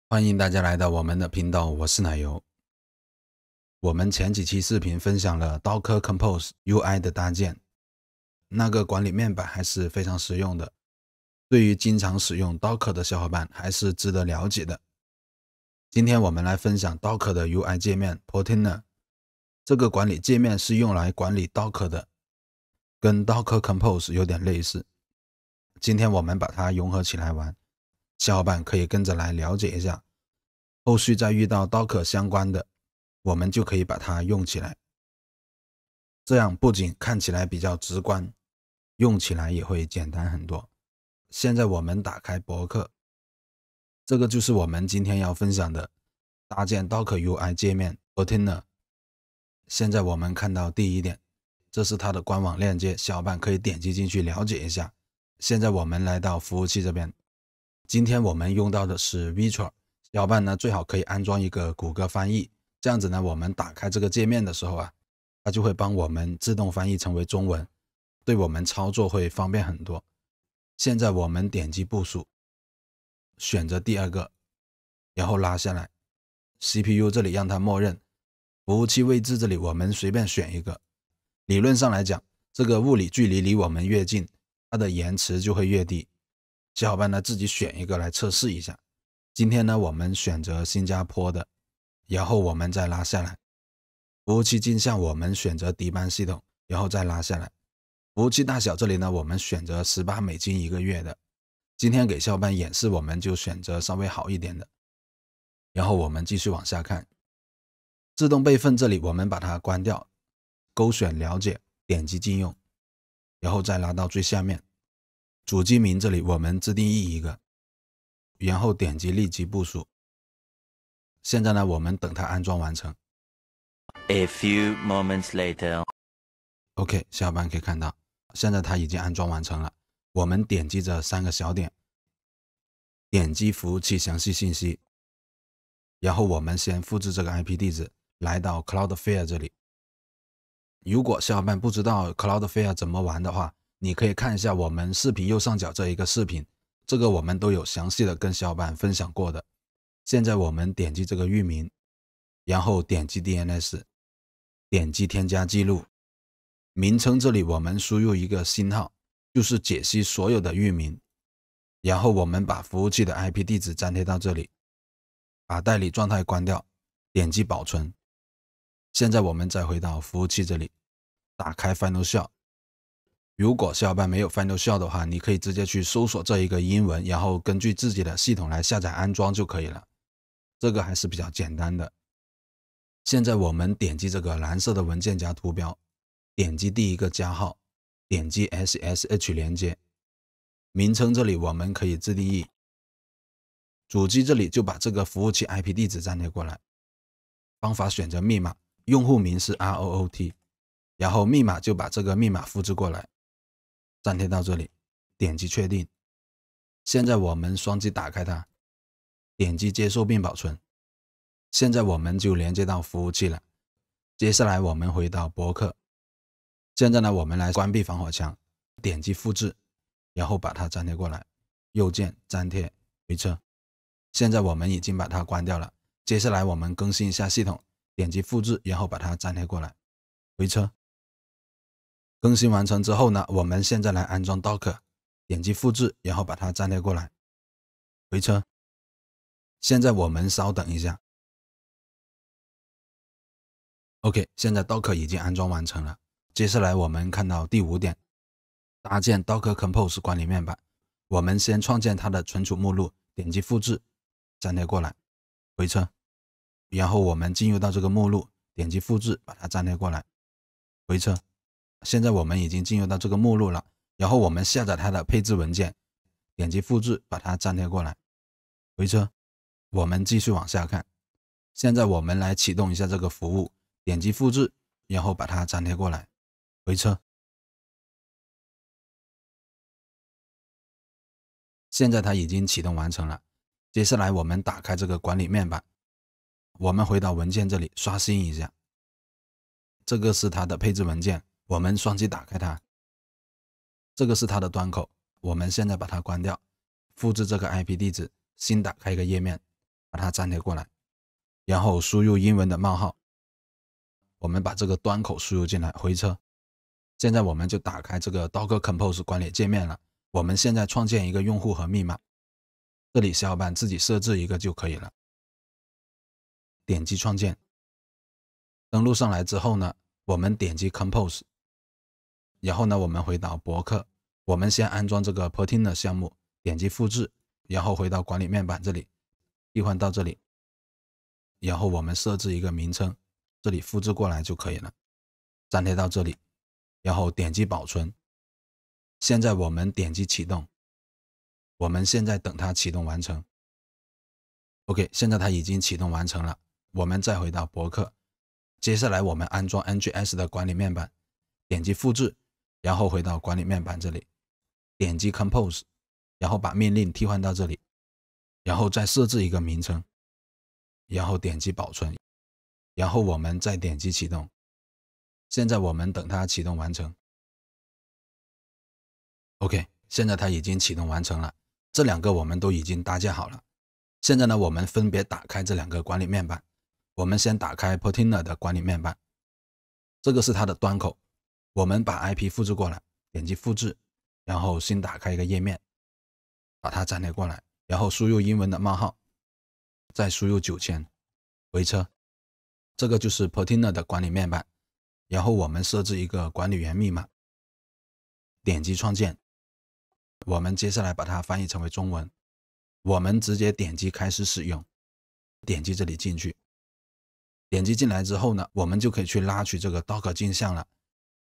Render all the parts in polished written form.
欢迎大家来到我们的频道，我是奶油。我们前几期视频分享了 Docker Compose UI 的搭建，那个管理面板还是非常实用的，对于经常使用 Docker 的小伙伴还是值得了解的。今天我们来分享 Docker 的 UI 界面 Portainer， 这个管理界面是用来管理 Docker 的，跟 Docker Compose 有点类似。今天我们把它融合起来玩，小伙伴可以跟着来了解一下，后续再遇到 Docker 相关的，我们就可以把它用起来。这样不仅看起来比较直观，用起来也会简单很多。现在我们打开博客，这个就是我们今天要分享的搭建 Docker UI 界面 Portainer。现在我们看到第一点，这是它的官网链接，小伙伴可以点击进去了解一下。现在我们来到服务器这边，今天我们用到的是 Visual， 小伙伴呢最好可以安装一个谷歌翻译，这样子呢我们打开这个界面的时候啊，它就会帮我们自动翻译成为中文，对我们操作会方便很多。现在我们点击部署，选择第二个，然后拉下来 CPU 这里让它默认，服务器位置这里我们随便选一个。理论上来讲，这个物理距离离我们越近，它的延迟就会越低。小伙伴呢自己选一个来测试一下。今天呢我们选择新加坡的，然后我们再拉下来，服务器镜像我们选择迪班系统，然后再拉下来。服务器大小这里呢我们选择$18一个月的，今天给小伙伴演示我们就选择稍微好一点的。然后我们继续往下看，自动备份这里我们把它关掉，勾选了解，点击禁用，然后再拉到最下面，主机名这里我们自定义一个，然后点击立即部署。现在呢我们等它安装完成。 A few moments later. OK， 小伙伴可以看到现在它已经安装完成了。我们点击这三个小点，点击服务器详细信息，然后我们先复制这个 IP 地址来到 Cloudflare 这里。如果小伙伴不知道 Cloudflare 怎么玩的话，你可以看一下我们视频右上角这一个视频，这个我们都有详细的跟小伙伴分享过的。现在我们点击这个域名，然后点击 DNS， 点击添加记录，名称这里我们输入一个星号，就是解析所有的域名，然后我们把服务器的 IP 地址粘贴到这里，把代理状态关掉，点击保存。现在我们再回到服务器这里，打开 Final Shell。 如果小伙伴没有 Final Shell 的话，你可以直接去搜索这一个英文，然后根据自己的系统来下载安装就可以了，这个还是比较简单的。现在我们点击这个蓝色的文件夹图标，点击第一个加号，点击 SSH 连接，名称这里我们可以自定义，主机这里就把这个服务器 IP 地址粘贴过来，方法选择密码，用户名是 ROOT， 然后密码就把这个密码复制过来，粘贴到这里，点击确定。现在我们双击打开它，点击接受并保存。现在我们就连接到服务器了。接下来我们回到博客，现在呢我们来关闭防火墙，点击复制，然后把它粘贴过来，右键粘贴回车。现在我们已经把它关掉了。接下来我们更新一下系统，点击复制，然后把它粘贴过来，回车。更新完成之后呢，我们现在来安装 Docker， 点击复制，然后把它粘贴过来，回车。现在我们稍等一下。OK， 现在 Docker 已经安装完成了。接下来我们看到第5点，搭建 Docker Compose 管理面板。我们先创建它的存储目录，点击复制，粘贴过来，回车。然后我们进入到这个目录，点击复制，把它粘贴过来，回车。现在我们已经进入到这个目录了，然后我们下载它的配置文件，点击复制，把它粘贴过来，回车。我们继续往下看。现在我们来启动一下这个服务，点击复制，然后把它粘贴过来，回车。现在它已经启动完成了。接下来我们打开这个管理面板，我们回到文件这里刷新一下，这个是它的配置文件，我们双击打开它，这个是它的端口，我们现在把它关掉，复制这个 IP 地址，新打开一个页面，把把它粘贴过来，然后输入英文的冒号，我们把这个端口输入进来，回车。现在我们就打开这个 Docker Compose 管理界面了。我们现在创建一个用户和密码，这里小伙伴自己设置一个就可以了。点击创建，登录上来之后呢，我们点击 Compose， 然后呢，我们回到博客，我们先安装这个 Portainer 项目，点击复制，然后回到管理面板这里，替换到这里，然后我们设置一个名称，这里复制过来就可以了，粘贴到这里，然后点击保存。现在我们点击启动，我们现在等它启动完成。OK， 现在它已经启动完成了。我们再回到博客，接下来我们安装 NGS 的管理面板，点击复制，然后回到管理面板这里，点击 Compose， 然后把命令替换到这里，然后再设置一个名称，然后点击保存，然后我们再点击启动。现在我们等它启动完成。OK， 现在它已经启动完成了，这两个我们都已经搭建好了。现在呢，我们分别打开这两个管理面板。我们先打开 Portainer 的管理面板，这个是它的端口。我们把 IP 复制过来，点击复制，然后新打开一个页面，把它粘贴过来，然后输入英文的冒号，再输入9000，回车。这个就是 Portainer 的管理面板。然后我们设置一个管理员密码，点击创建。我们接下来把它翻译成为中文，我们直接点击开始使用，点击这里进去。点击进来之后呢，我们就可以去拉取这个 Docker 镜像了。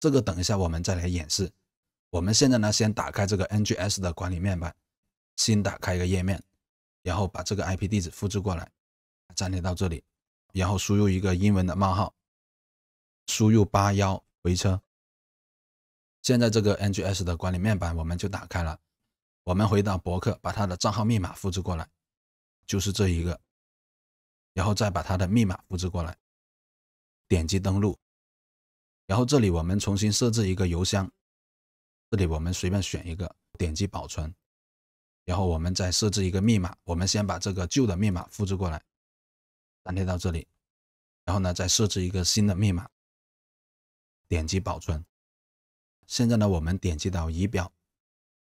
这个等一下我们再来演示。我们现在呢，先打开这个 NGS 的管理面板，新打开一个页面，然后把这个 IP 地址复制过来，粘贴到这里，然后输入一个英文的冒号，输入81，回车。现在这个 NGS 的管理面板我们就打开了。我们回到博客，把它的账号密码复制过来，就是这一个。然后再把它的密码复制过来，点击登录，然后这里我们重新设置一个邮箱，这里我们随便选一个，点击保存，然后我们再设置一个密码，我们先把这个旧的密码复制过来，粘贴到这里，然后呢再设置一个新的密码，点击保存。现在呢我们点击到仪表，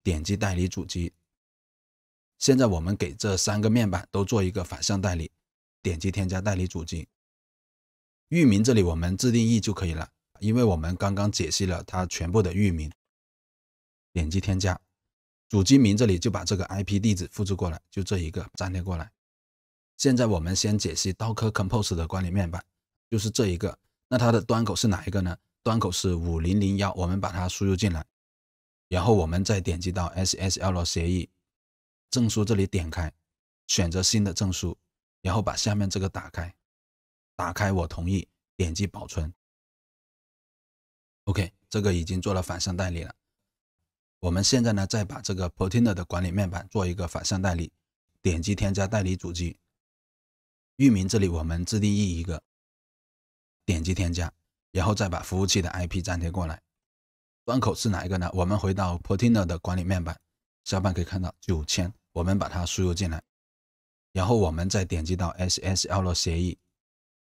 点击代理主机，现在我们给这3个面板都做一个反向代理，点击添加代理主机。域名这里我们自定义就可以了，因为我们刚刚解析了它全部的域名。点击添加，主机名这里就把这个 IP 地址复制过来，就这一个粘贴过来。现在我们先解析 Docker Compose 的管理面板，就是这一个。那它的端口是哪一个呢？端口是5001，我们把它输入进来，然后我们再点击到 SSL 协议证书这里点开，选择新的证书，然后把下面这个打开，打开我同意，点击保存。OK， 这个已经做了反向代理了。我们现在呢，再把这个 Portainer 的管理面板做一个反向代理，点击添加代理主机。域名这里我们自定义一个，点击添加，然后再把服务器的 IP 粘贴过来。端口是哪一个呢？我们回到 Portainer 的管理面板，小伙伴可以看到9000，我们把它输入进来。然后我们再点击到 SSL 协议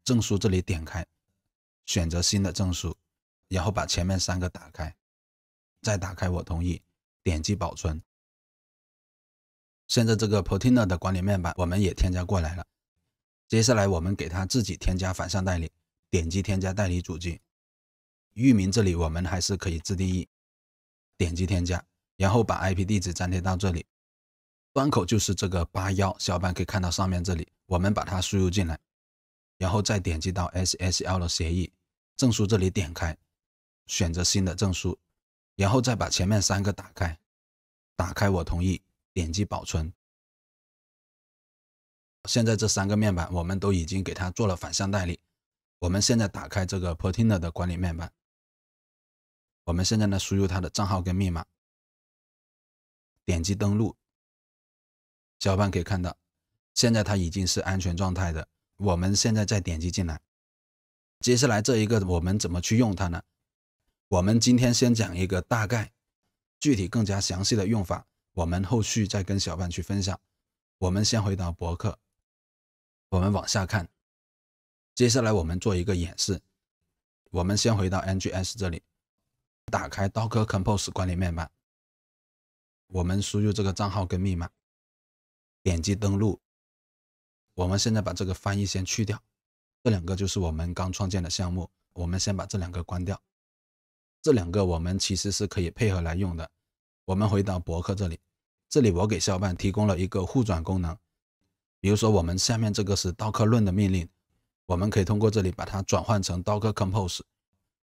证书这里点开，选择新的证书，然后把前面3个打开，再打开我同意，点击保存。现在这个 Portainer 的管理面板我们也添加过来了。接下来我们给它自己添加反向代理，点击添加代理主机。域名这里我们还是可以自定义，点击添加，然后把 IP 地址粘贴到这里。端口就是这个81，小伙伴可以看到上面这里，我们把它输入进来，然后再点击到 SSL 协议证书这里点开，选择新的证书，然后再把前面3个打开，打开我同意，点击保存。现在这3个面板我们都已经给它做了反向代理。我们现在打开这个 Portainer 的管理面板，我们现在呢输入它的账号跟密码，点击登录。小伙伴可以看到，现在它已经是安全状态的。我们现在再点击进来，接下来这一个我们怎么去用它呢？我们今天先讲一个大概，具体更加详细的用法，我们后续再跟小伙伴去分享。我们先回到博客，我们往下看，接下来我们做一个演示。我们先回到 NGS 这里，打开 Docker Compose 管理面板，我们输入这个账号跟密码，点击登录。我们现在把这个翻译先去掉，这两个就是我们刚创建的项目，我们先把这两个关掉。这两个我们其实是可以配合来用的。我们回到博客这里，这里我给小伙伴提供了一个互转功能。比如说我们下面这个是 Docker Run 的命令，我们可以通过这里把它转换成 Docker Compose，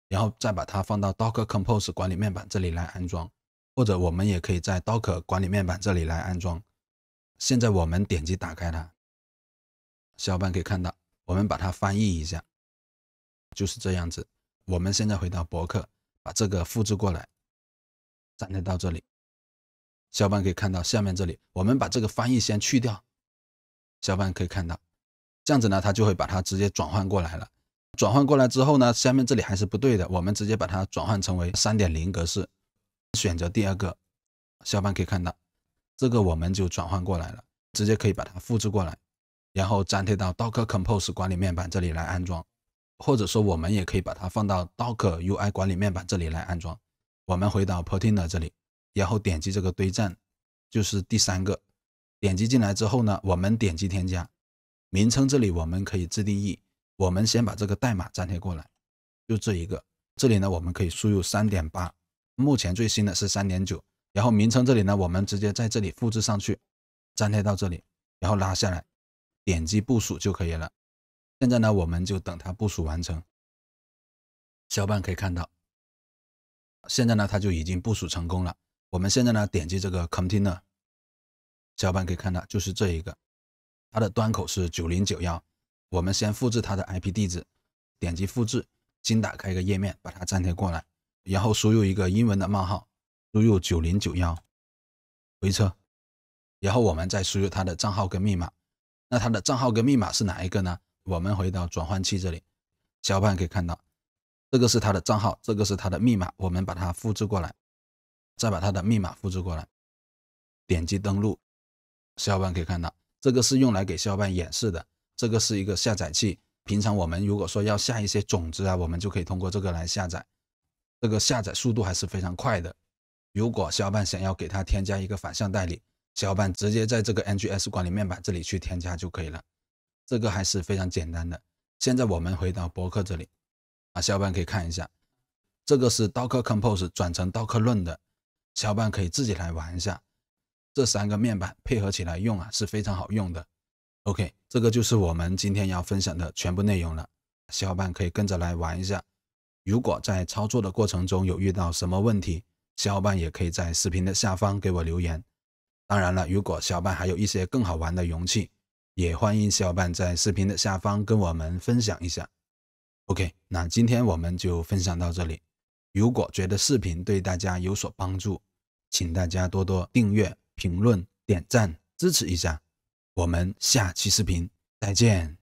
然后再把它放到 Docker Compose 管理面板这里来安装，或者我们也可以在 Docker 管理面板这里来安装。现在我们点击打开它，小伙伴可以看到，我们把它翻译一下，就是这样子。我们现在回到博客，把这个复制过来，粘贴到这里。小伙伴可以看到下面这里，我们把这个翻译先去掉，小伙伴可以看到，这样子呢，它就会把它直接转换过来了。转换过来之后呢，下面这里还是不对的，我们直接把它转换成为 3.0 格式，选择第二个，小伙伴可以看到，这个我们就转换过来了，直接可以把它复制过来，然后粘贴到 Docker Compose 管理面板这里来安装，或者说我们也可以把它放到 Docker UI 管理面板这里来安装。我们回到 Portainer 这里，然后点击这个堆栈，就是第三个，点击进来之后呢，我们点击添加，名称这里我们可以自定义，我们先把这个代码粘贴过来，就这一个，这里呢我们可以输入 3.8， 目前最新的是 3.9， 然后名称这里呢我们直接在这里复制上去，粘贴到这里，然后拉下来，点击部署就可以了。现在呢我们就等它部署完成。小伙伴可以看到，现在呢它就已经部署成功了。我们现在呢点击这个 Container， 小伙伴可以看到就是这一个，它的端口是9091，我们先复制它的 IP 地址，点击复制，新打开一个页面，把它粘贴过来，然后输入一个英文的冒号，输入9091，回车，然后我们再输入它的账号跟密码。那它的账号跟密码是哪一个呢？我们回到转换器这里，小伙伴可以看到，这个是它的账号，这个是它的密码，我们把它复制过来，再把它的密码复制过来，点击登录。小伙伴可以看到，这个是用来给小伙伴演示的，这个是一个下载器，平常我们如果说要下一些种子啊，我们就可以通过这个来下载，这个下载速度还是非常快的。如果小伙伴想要给它添加一个反向代理，小伙伴直接在这个 NGS 管理面板这里去添加就可以了，这个还是非常简单的。现在我们回到博客这里，小伙伴可以看一下，这个是 Docker Compose 转成 Docker Run 的，小伙伴可以自己来玩一下，这三个面板配合起来用是非常好用的。OK， 这个就是我们今天要分享的全部内容了，小伙伴可以跟着来玩一下。如果在操作的过程中有遇到什么问题，小伙伴也可以在视频的下方给我留言。当然了，如果小伙伴还有一些更好玩的容器，也欢迎小伙伴在视频的下方跟我们分享一下。OK， 那今天我们就分享到这里。如果觉得视频对大家有所帮助，请大家多多订阅、评论、点赞支持一下。我们下期视频再见。